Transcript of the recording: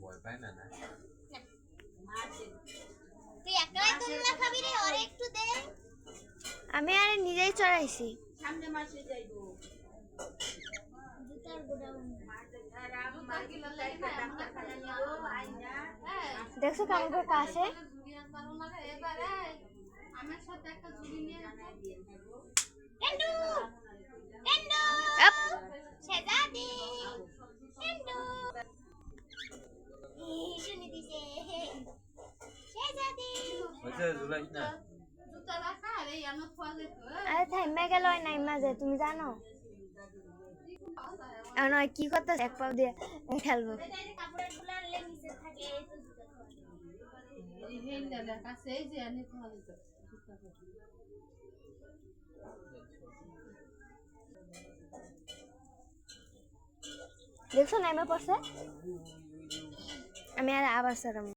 ভয় পায় না না তুই একলাই তুলনা খাবি রে আর একটু দে আমি আরে নিজেই চড়াইছি সামনে মাসে যাইবো জুতার গোডাউন দেখছো কেমন করে কাছে আমার সাথে একটা ঝুড়ি নিয়ে টেন্ডু টেন্ডু শেজাদি টেন্ডু শুনি দিছে শেজাদি ওইটা ঝুলাইস না জুতা রাখা আর এই আমার খোয়া যেত আরে থাইমা গেল নাই মাঝে তুমি জানো আর নয় কি করতে এক পাও দিয়ে খেলবো কাপড়ের গুলো আনলে নিচে থাকে এই হেন্ডালের কাছে এই যে আনি খোয়া যেত দেখছো নাইমা পড়ছে আমি আর আবার সরম